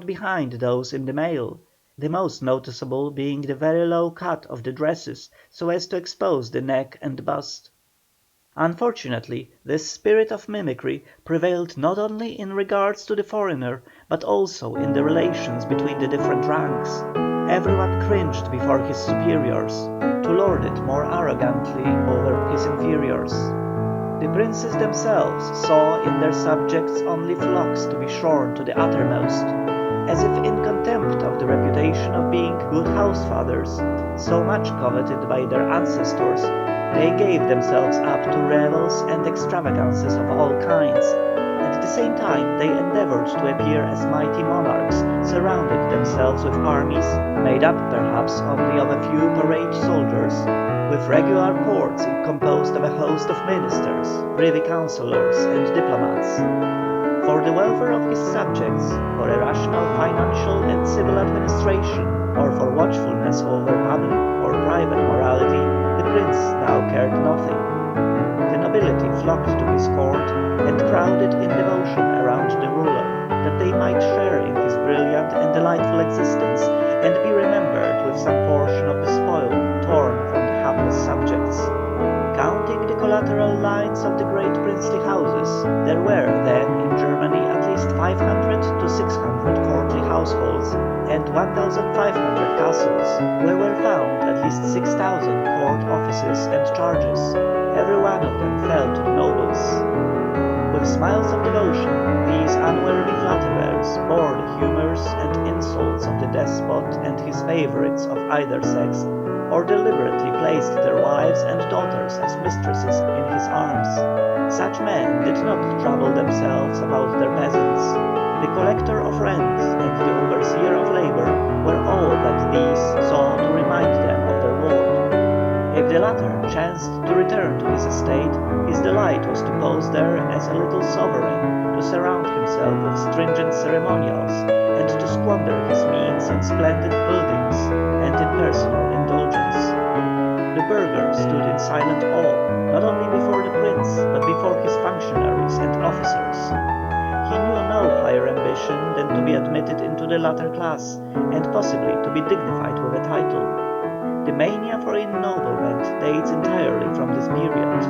behind those in the male, the most noticeable being the very low cut of the dresses so as to expose the neck and bust. Unfortunately, this spirit of mimicry prevailed not only in regard to the foreigner, but also in the relations between the different ranks. Everyone cringed before his superiors, to lord it more arrogantly over his inferiors. The princes themselves saw in their subjects only flocks to be shorn to the uttermost, as if in contempt of the reputation of being good housefathers, so much coveted by their ancestors, they gave themselves up to revels and extravagances of all kinds. At the same time they endeavoured to appear as mighty monarchs, surrounded themselves with armies, made up perhaps only of a few parade soldiers, with regular courts composed of a host of ministers, privy councillors, and diplomats. For the welfare of his subjects, for a rational financial and civil administration, or for watchfulness over public or private morality, the prince now cared nothing. The nobility flocked to his court and crowded in devotion around the ruler, that they might share in his brilliant and delightful existence, and be remembered with some portion of the spoil torn from the hapless subjects. Counting the collateral lines of the great princely houses, there were then in Germany at least 500 to 600 courtly households, and 1,500 castles, where were found at least 6,000 court offices and charges. Every one of them fell to the nobles. With smiles of devotion, these unworthy flatterers bore the humours and insults of the despot and his favourites of either sex, or deliberately placed their wives and daughters as mistresses in his arms. Such men did not trouble themselves about their peasants. The collector of rents and the overseer of labour were all that these saw to remind them of their lord. If the latter chanced to return to his estate, his delight was to pose there as a little sovereign, to surround himself with stringent ceremonials, and to squander his means in splendid buildings and in personal indulgence. The burgher stood in silent awe, not only before the prince, but before his functionaries and officers. He knew no higher ambition than to be admitted into the latter class, and possibly to be dignified with a title. The mania for ennoblement dates entirely from this period.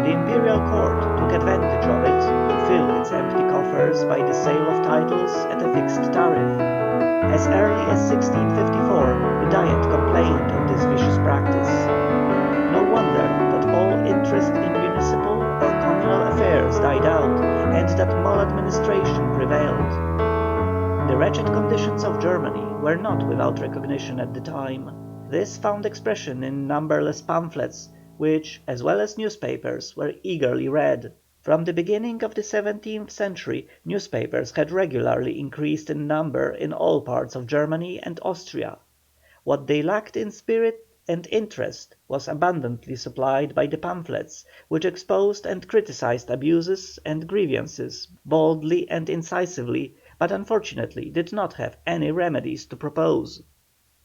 The imperial court took advantage of it to fill its empty coffers by the sale of titles at a fixed tariff. As early as 1654 the Diet complained of this vicious practice. No wonder that all interest in municipal or communal affairs died out, and that maladministration prevailed. The wretched conditions of Germany were not without recognition at the time. This found expression in numberless pamphlets, which, as well as newspapers, were eagerly read. From the beginning of the 17th century newspapers had regularly increased in number in all parts of Germany and Austria. What they lacked in spirit and interest was abundantly supplied by the pamphlets, which exposed and criticised abuses and grievances boldly and incisively, but unfortunately did not have any remedies to propose.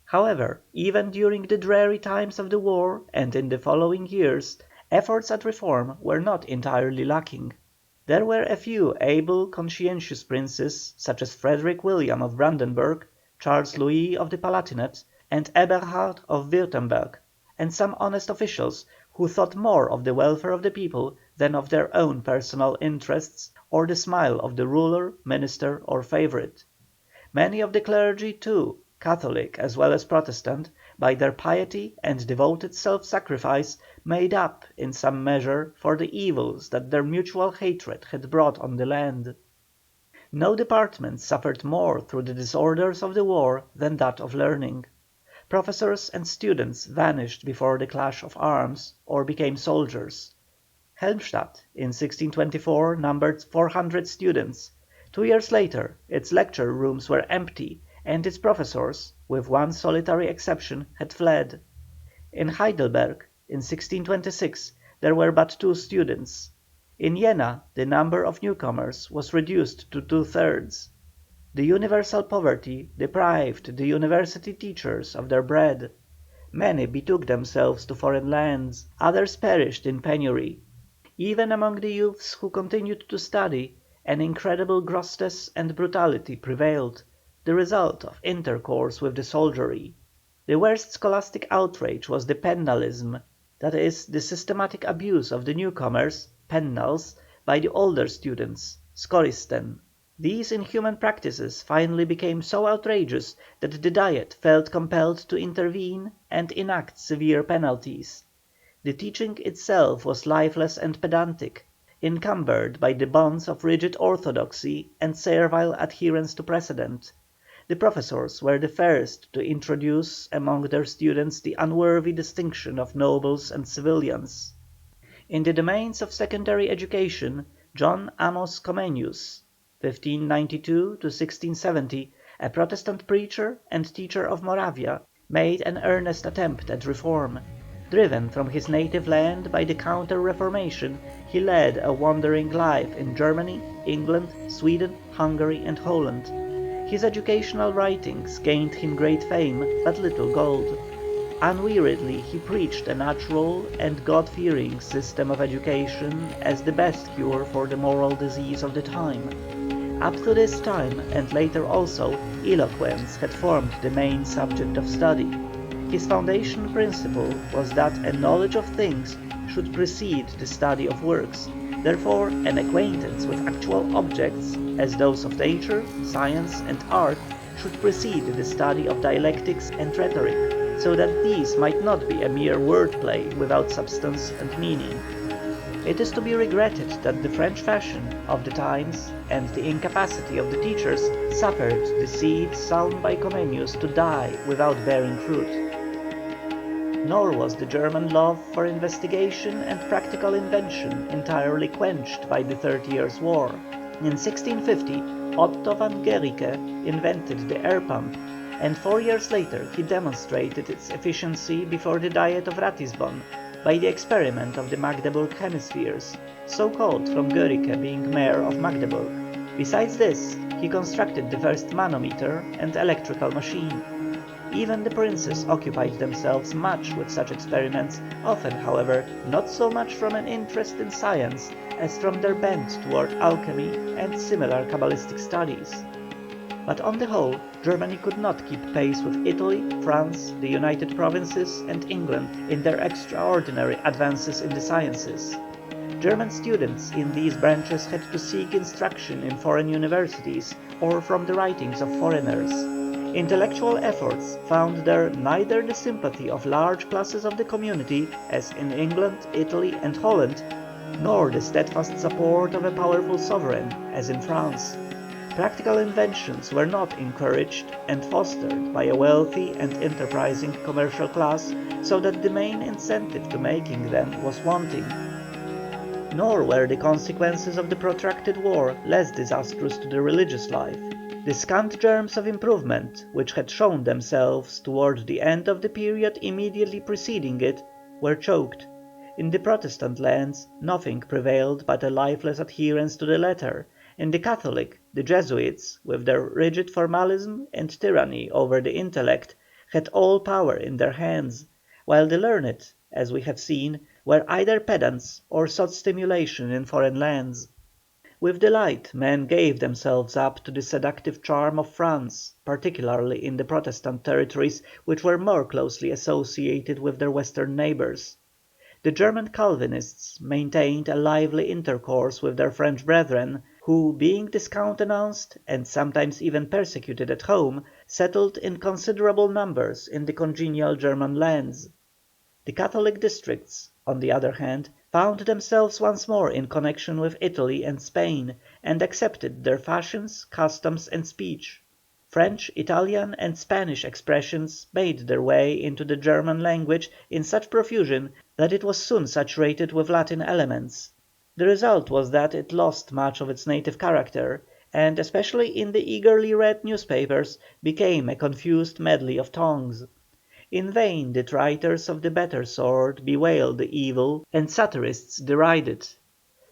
However, even during the dreary times of the war and in the following years, efforts at reform were not entirely lacking. There were a few able, conscientious princes, such as Frederick William of Brandenburg, Charles Louis of the Palatinate, and Eberhard of Würtemberg, and some honest officials who thought more of the welfare of the people than of their own personal interests or the smile of the ruler, minister, or favourite. Many of the clergy too, Catholic as well as Protestant, by their piety and devoted self-sacrifice, made up, in some measure, for the evils that their mutual hatred had brought on the land. No department suffered more through the disorders of the war than that of learning. Professors and students vanished before the clash of arms, or became soldiers. Helmstadt in 1624 numbered 400 students. 2 years later its lecture rooms were empty, and its professors, with one solitary exception, had fled. In Heidelberg, in 1626, there were but 2 students. In Jena the number of newcomers was reduced to 2/3. The universal poverty deprived the university teachers of their bread. Many betook themselves to foreign lands, others perished in penury. Even among the youths who continued to study, an incredible grossness and brutality prevailed. the result of intercourse with the soldiery. The worst scholastic outrage was the pennalism, that is, the systematic abuse of the newcomers (pennals) by the older students (schoristen). These inhuman practices finally became so outrageous that the Diet felt compelled to intervene and enact severe penalties. The teaching itself was lifeless and pedantic, encumbered by the bonds of rigid orthodoxy and servile adherence to precedent. The professors were the first to introduce among their students the unworthy distinction of nobles and civilians. In the domains of secondary education, John Amos Comenius (1592 1670), a Protestant preacher and teacher of Moravia, made an earnest attempt at reform. Driven from his native land by the counter-reformation, he led a wandering life in Germany, England, Sweden, Hungary, and Holland. His educational writings gained him great fame, but little gold. Unweariedly he preached a natural and God-fearing system of education as the best cure for the moral disease of the time. Up to this time, and later also, eloquence had formed the main subject of study. His foundation principle was that a knowledge of things should precede the study of works. Therefore, an acquaintance with actual objects, as those of nature, science, and art, should precede the study of dialectics and rhetoric, so that these might not be a mere wordplay without substance and meaning. It is to be regretted that the French fashion of the times and the incapacity of the teachers suffered the seed sown by Comenius to die without bearing fruit. Nor was the German love for investigation and practical invention entirely quenched by the 30 Years' War. In 1650, Otto van Guericke invented the air pump, and 4 years later he demonstrated its efficiency before the Diet of Ratisbon by the experiment of the Magdeburg hemispheres, so called from Guericke being mayor of Magdeburg. Besides this, he constructed the first manometer and electrical machine. Even the princes occupied themselves much with such experiments, often, however, not so much from an interest in science as from their bent toward alchemy and similar cabalistic studies. But on the whole, Germany could not keep pace with Italy, France, the United Provinces, and England in their extraordinary advances in the sciences. German students in these branches had to seek instruction in foreign universities or from the writings of foreigners. Intellectual efforts found there neither the sympathy of large classes of the community, as in England, Italy, and Holland, nor the steadfast support of a powerful sovereign, as in France. Practical inventions were not encouraged and fostered by a wealthy and enterprising commercial class, so that the main incentive to making them was wanting. Nor were the consequences of the protracted war less disastrous to the religious life. The scant germs of improvement, which had shown themselves toward the end of the period immediately preceding it, were choked. In the Protestant lands nothing prevailed but a lifeless adherence to the letter. In the Catholic, the Jesuits, with their rigid formalism and tyranny over the intellect, had all power in their hands, while the learned, as we have seen, were either pedants or sought stimulation in foreign lands. With delight men gave themselves up to the seductive charm of France, particularly in the Protestant territories which were more closely associated with their western neighbours. The German Calvinists maintained a lively intercourse with their French brethren, who, being discountenanced and sometimes even persecuted at home, settled in considerable numbers in the congenial German lands. The Catholic districts, on the other hand, found themselves once more in connection with Italy and Spain, and accepted their fashions, customs, and speech. French, Italian, and Spanish expressions made their way into the German language in such profusion that it was soon saturated with Latin elements. The result was that it lost much of its native character, and, especially in the eagerly read newspapers, became a confused medley of tongues. In vain did writers of the better sort bewail the evil, and satirists deride it.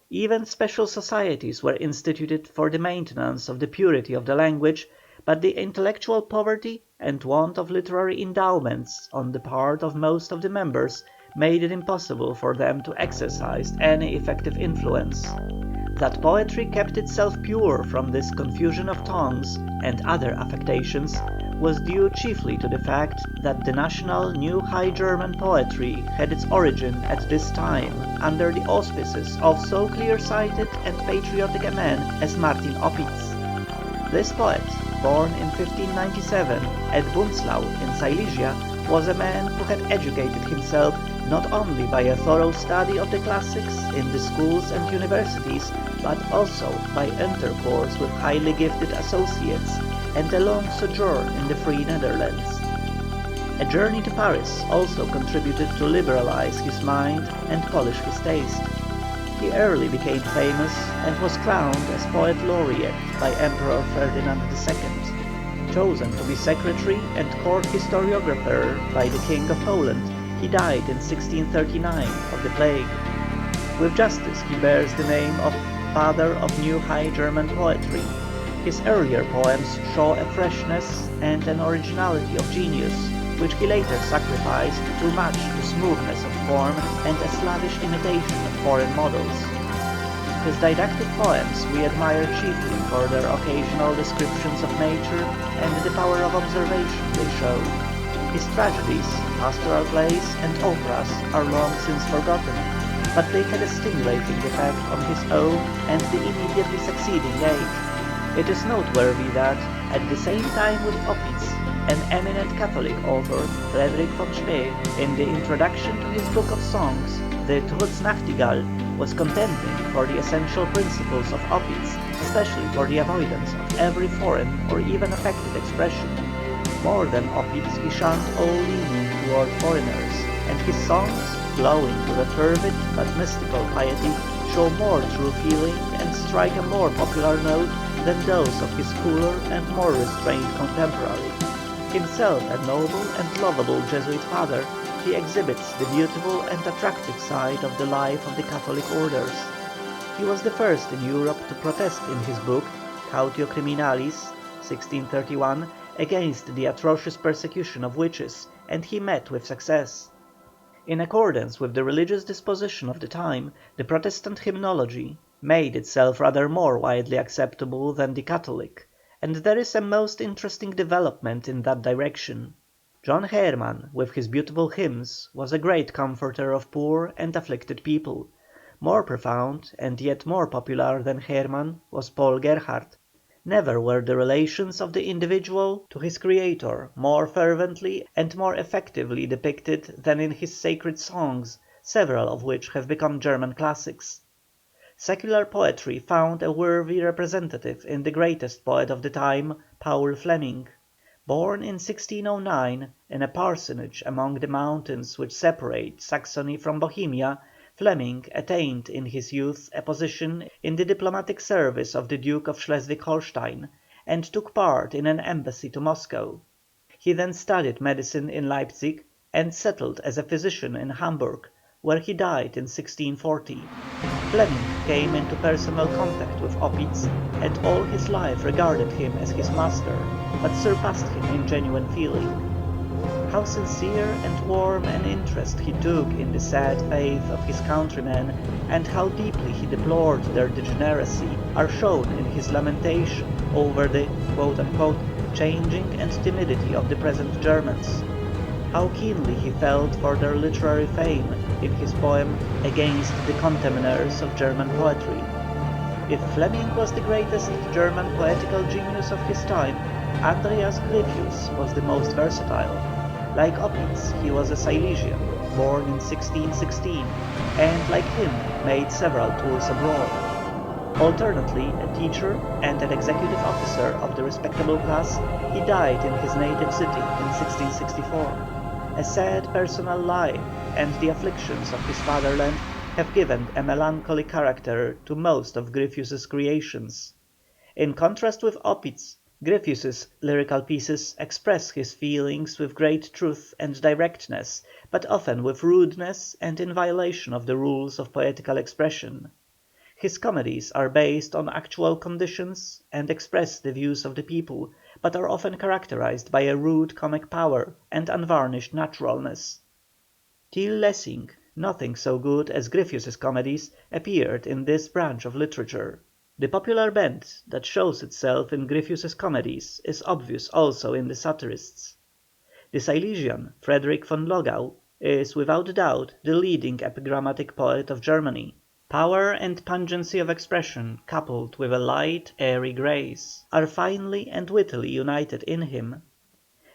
Even special societies were instituted for the maintenance of the purity of the language, but the intellectual poverty and want of literary endowments on the part of most of the members made it impossible for them to exercise any effective influence. That poetry kept itself pure from this confusion of tongues and other affectations was due chiefly to the fact that the national New High German poetry had its origin at this time under the auspices of so clear-sighted and patriotic a man as Martin Opitz. This poet, born in 1597 at Bunzlau in Silesia, was a man who had educated himself not only by a thorough study of the classics in the schools and universities, but also by intercourse with highly gifted associates and a long sojourn in the free Netherlands. A journey to Paris also contributed to liberalize his mind and polish his taste. He early became famous and was crowned as poet laureate by Emperor Ferdinand II. Chosen to be secretary and court historiographer by the King of Poland, he died in 1639 of the plague. With justice he bears the name of Father of New High German Poetry. His earlier poems show a freshness and an originality of genius, which he later sacrificed too much to smoothness of form and a slavish imitation of foreign models. His didactic poems we admire chiefly for their occasional descriptions of nature and the power of observation they show. His tragedies, pastoral plays and operas are long since forgotten, but they had a stimulating effect on his own and the immediately succeeding age. It is noteworthy that, at the same time with Opitz, an eminent Catholic author, Frederick von Spee, in the introduction to his book of songs, the Trutznachtigall, was contending for the essential principles of Opitz, especially for the avoidance of every foreign or even affected expression. More than Opitz, he shunned all leaning toward foreigners, and his songs, glowing with a fervid but mystical piety, show more true feeling and strike a more popular note than those of his cooler and more restrained contemporary. Himself a noble and lovable Jesuit father, he exhibits the beautiful and attractive side of the life of the Catholic orders. He was the first in Europe to protest in his book, Cautio Criminalis, 1631, against the atrocious persecution of witches, and he met with success. In accordance with the religious disposition of the time, the Protestant hymnology made itself rather more widely acceptable than the Catholic, and there is a most interesting development in that direction. John Herman, with his beautiful hymns, was a great comforter of poor and afflicted people. More profound and yet more popular than Herman was Paul Gerhardt. Never were the relations of the individual to his Creator more fervently and more effectively depicted than in his sacred songs, several of which have become German classics. Secular poetry found a worthy representative in the greatest poet of the time, Paul Fleming. Born in 1609 in a parsonage among the mountains which separate Saxony from Bohemia, Fleming attained in his youth a position in the diplomatic service of the Duke of Schleswig-Holstein, and took part in an embassy to Moscow. He then studied medicine in Leipzig, and settled as a physician in Hamburg, where he died in 1640. Fleming came into personal contact with Opitz, and all his life regarded him as his master, but surpassed him in genuine feeling. How sincere and warm an interest he took in the sad fate of his countrymen, and how deeply he deplored their degeneracy, are shown in his lamentation over the "changing and timidity of the present Germans." How keenly he felt for their literary fame in his poem Against the Contemners of German Poetry. If Fleming was the greatest German poetical genius of his time, Andreas Gryphius was the most versatile. Like Opitz, he was a Silesian, born in 1616, and like him made several tours abroad. Alternately a teacher and an executive officer of the respectable class, he died in his native city in 1664. A sad personal life and the afflictions of his fatherland have given a melancholy character to most of Gryphius's creations. In contrast with Opitz, Gryphius's lyrical pieces express his feelings with great truth and directness, but often with rudeness and in violation of the rules of poetical expression. His comedies are based on actual conditions and express the views of the people, but are often characterized by a rude comic power and unvarnished naturalness. Till Lessing Nothing so good as Gryphius's comedies appeared in this branch of literature. The popular bent that shows itself in Gryphius's comedies is obvious also in the satirists. The Silesian, Frederick von Logau, is without doubt the leading epigrammatic poet of Germany. Power and pungency of expression, coupled with a light, airy grace, are finely and wittily united in him.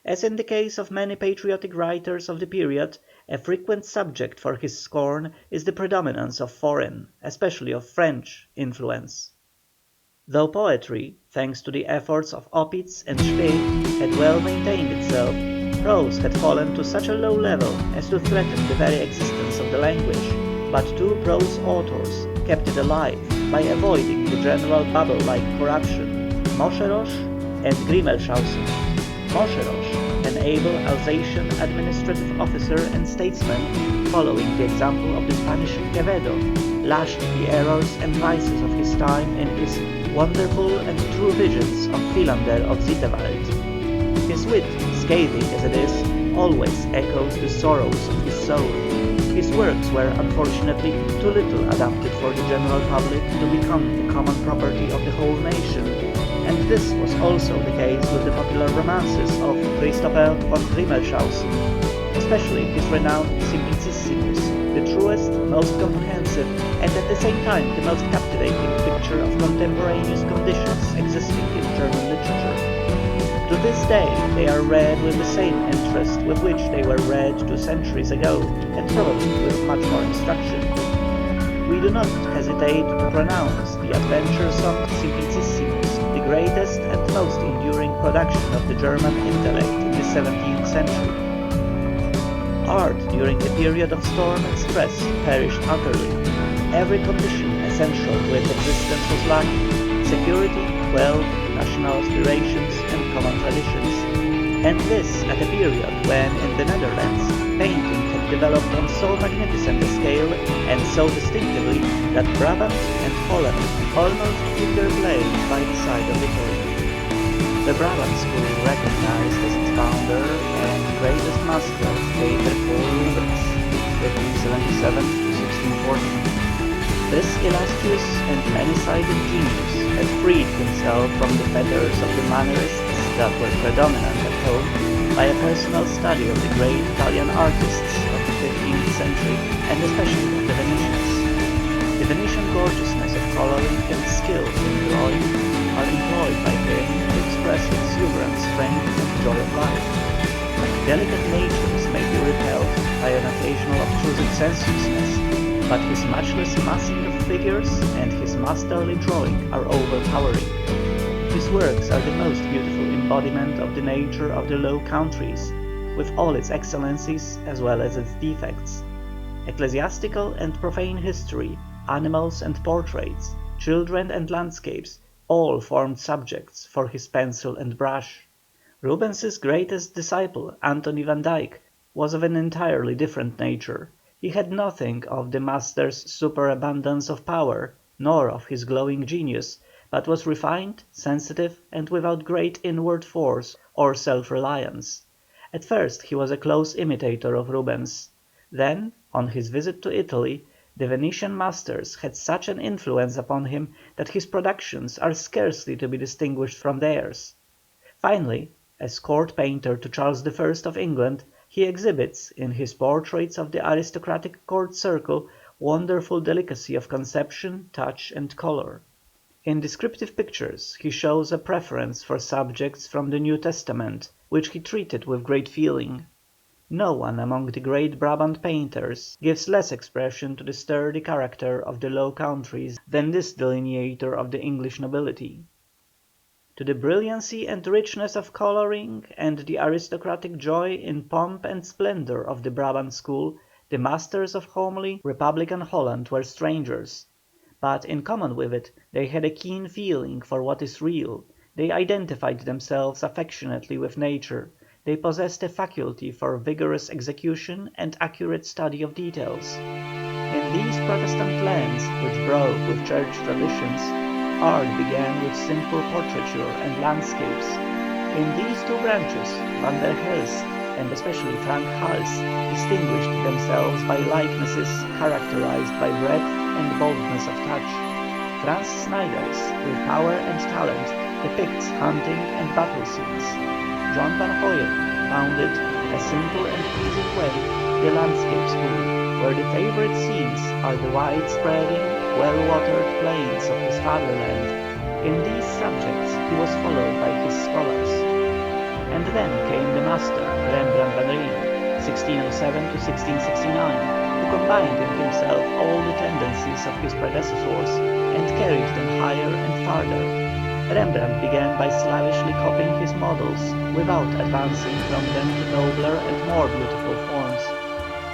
As in the case of many patriotic writers of the period, a frequent subject for his scorn is the predominance of foreign, especially of French, influence. Though poetry, thanks to the efforts of Opitz and Spee, had well maintained itself, prose had fallen to such a low level as to threaten the very existence of the language, but two prose authors kept it alive by avoiding the general bubble-like corruption, Moscherosch and Grimmelshausen. Moscherosch, an able Alsatian administrative officer and statesman, following the example of the Spanish Quevedo, lashed the errors and vices of his time in his wonderful and true visions of Philander of Zittewald. His wit, scathing as it is, always echoes the sorrows of his soul. His works were unfortunately too little adapted for the general public to become the common property of the whole nation, and this was also the case with the popular romances of Christopher von Grimmelshausen, especially his renowned Simplicissimus, the truest, most comprehensive, and at the same time the most captivating picture of contemporaneous conditions existing in German literature. To this day they are read with the same interest with which they were read 2 centuries ago, and probably with much more instruction. We do not hesitate to pronounce the adventuresome Simplicissimus the greatest and most enduring production of the German intellect in the 17th century. Art during the period of storm and stress perished utterly. Every condition essential to its existence was lacking: security, wealth, national aspirations and common traditions. And this at a period when in the Netherlands painting had developed on so magnificent a scale and so distinctively that Brabant and Holland almost took their place by the side of Italy. The Brabant school recognized as its founder and greatest master Peter Paul Rubens, 1577 to 1640. This illustrious and many-sided genius had freed himself from the fetters of the mannerists that were predominant at home by a personal study of the great Italian artists of the 15th century and especially of the Venetians. The Venetian gorgeousness of coloring and skill in drawing are employed by him to express exuberant strength and joy of life. Delicate natures may be repelled by an occasional obtrusive sensuousness, but his matchless massing of figures and his masterly drawing are overpowering. His works are the most beautiful embodiment of the nature of the Low Countries, with all its excellencies as well as its defects. Ecclesiastical and profane history, animals and portraits, children and landscapes, all formed subjects for his pencil and brush. Rubens's greatest disciple, Antony van Dyck, was of an entirely different nature. He had nothing of the master's superabundance of power, nor of his glowing genius, but was refined, sensitive, and without great inward force or self-reliance. At first he was a close imitator of Rubens. Then, on his visit to Italy, the Venetian masters had such an influence upon him that his productions are scarcely to be distinguished from theirs. Finally, as court painter to Charles I of England, he exhibits, in his portraits of the aristocratic court circle, wonderful delicacy of conception, touch, and colour. In descriptive pictures he shows a preference for subjects from the New Testament, which he treated with great feeling. No one among the great Brabant painters gives less expression to the sturdy character of the Low Countries than this delineator of the English nobility. To the brilliancy and richness of colouring and the aristocratic joy in pomp and splendour of the Brabant school, the masters of homely, republican Holland were strangers. But in common with it, they had a keen feeling for what is real, they identified themselves affectionately with nature, they possessed a faculty for vigorous execution and accurate study of details. In these Protestant lands, which broke with church traditions, art began with simple portraiture and landscapes. In these two branches, Van der Helst and especially Frank Hals, distinguished themselves by likenesses characterized by breadth and boldness of touch. Franz Snyders, with power and talent, depicts hunting and battle scenes. John Van Hoyen founded, in a simple and pleasing way, the landscape school, where the favorite scenes are the wide-spreading, well-watered plains of his fatherland. In these subjects he was followed by his scholars. And then came the master, Rembrandt van Rijn, 1607 to 1669, who combined in himself all the tendencies of his predecessors and carried them higher and farther. Rembrandt began by slavishly copying his models, without advancing from them to nobler and more beautiful forms.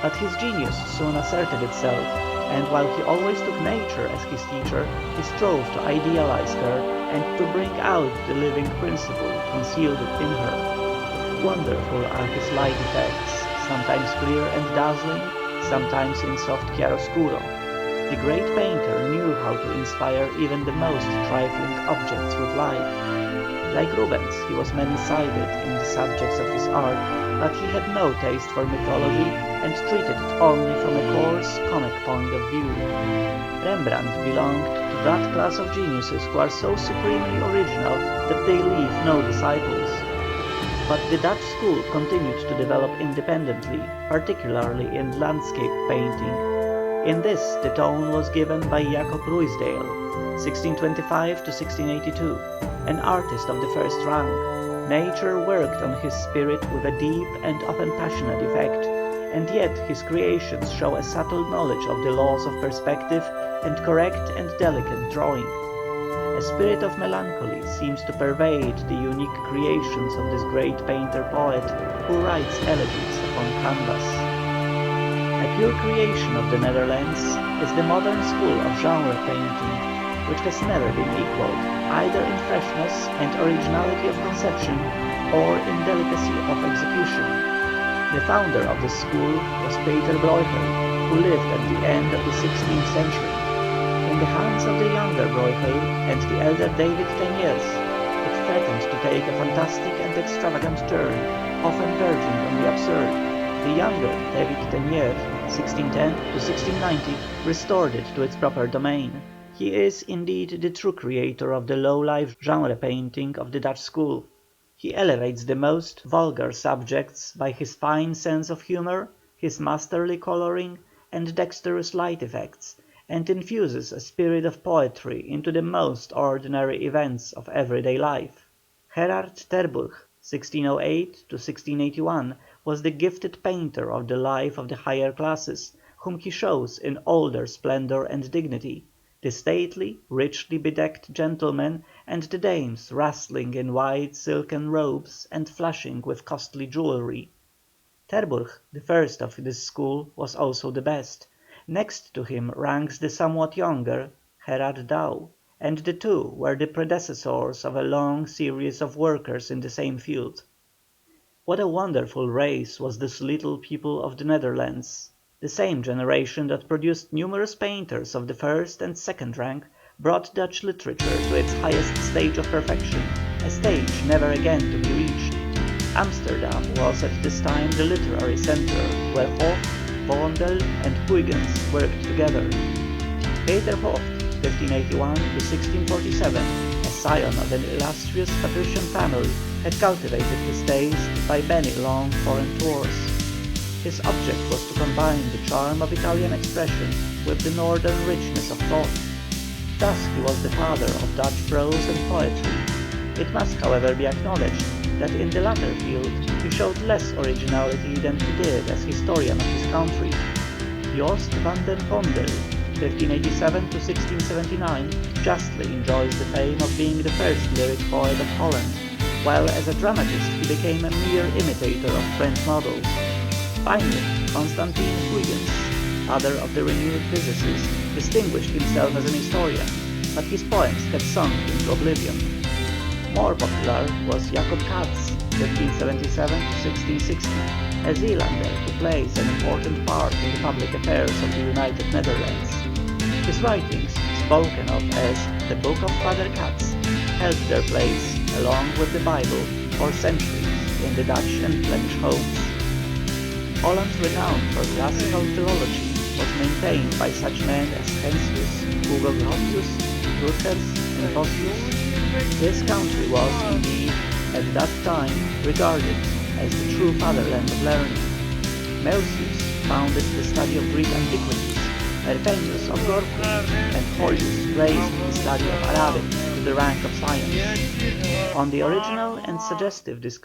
But his genius soon asserted itself, and while he always took nature as his teacher, he strove to idealize her and to bring out the living principle concealed in her. Wonderful are his light effects, sometimes clear and dazzling, sometimes in soft chiaroscuro. The great painter knew how to inspire even the most trifling objects with life. Like Rubens, he was many-sided in the subjects of his art, but he had no taste for mythology and treated it only from a coarse, comic point of view. Rembrandt belonged to that class of geniuses who are so supremely original that they leave no disciples. But the Dutch school continued to develop independently, particularly in landscape painting. In this the tone was given by Jacob Ruysdael, 1625 to 1682, an artist of the first rank. Nature worked on his spirit with a deep and often passionate effect, and yet his creations show a subtle knowledge of the laws of perspective and correct and delicate drawing. A spirit of melancholy seems to pervade the unique creations of this great painter-poet, who writes elegies upon canvas. A pure creation of the Netherlands is the modern school of genre painting, which has never been equalled, either in freshness and originality of conception, or in delicacy of execution. The founder of the school was Peter Bleughel, who lived at the end of the 16th century. In the hands of the younger Bleughel and the elder David Teniers, it threatened to take a fantastic and extravagant turn, often verging on the absurd. The younger David Teniers, 1610 to 1690, restored it to its proper domain. He is indeed the true creator of the low-life genre painting of the Dutch school. He elevates the most vulgar subjects by his fine sense of humour, his masterly colouring, and dexterous light effects, and infuses a spirit of poetry into the most ordinary events of everyday life. Gerard Terburg, 1608 to 1681, was the gifted painter of the life of the higher classes, whom he shows in all their splendour and dignity, the stately, richly bedecked gentlemen, and the dames rustling in white silken robes and flashing with costly jewellery. Terburg, the first of this school, was also the best. Next to him ranks the somewhat younger Gerard Dow, and the two were the predecessors of a long series of workers in the same field. What a wonderful race was this little people of the Netherlands! The same generation that produced numerous painters of the first and second rank brought Dutch literature to its highest stage of perfection, a stage never again to be reached. Amsterdam was at this time the literary centre, where Hooft, Vondel and Huygens worked together. Peter Hooft, 1581 to 1647, a scion of an illustrious patrician family, had cultivated his taste by many long foreign tours. His object was to combine the charm of Italian expression with the northern richness of thought. Thus he was the father of Dutch prose and poetry. It must, however, be acknowledged that in the latter field he showed less originality than he did as historian of his country. Joost van den Vondel, 1587 to 1679, justly enjoys the fame of being the first lyric poet of Holland, while as a dramatist he became a mere imitator of French models. Finally, Constantin Huygens, father of the renewed physicist, distinguished himself as an historian, but his poems had sunk into oblivion. More popular was Jacob Cats, 1577 to 1660, a Zeelander who plays an important part in the public affairs of the United Netherlands. His writings, spoken of as the Book of Father Cats, held their place, along with the Bible, for centuries in the Dutch and Flemish homes. Holland's renown for classical philology was maintained by such men as Heinsius, Hugo Grotius, Grüters and Vossius. This country was, indeed, at that time regarded as the true fatherland of learning. Melsius founded the study of Greek antiquities, Eirpenius of Gorkum, and Holius raised the study of Arabic to the rank of science. On the original and suggestive discovery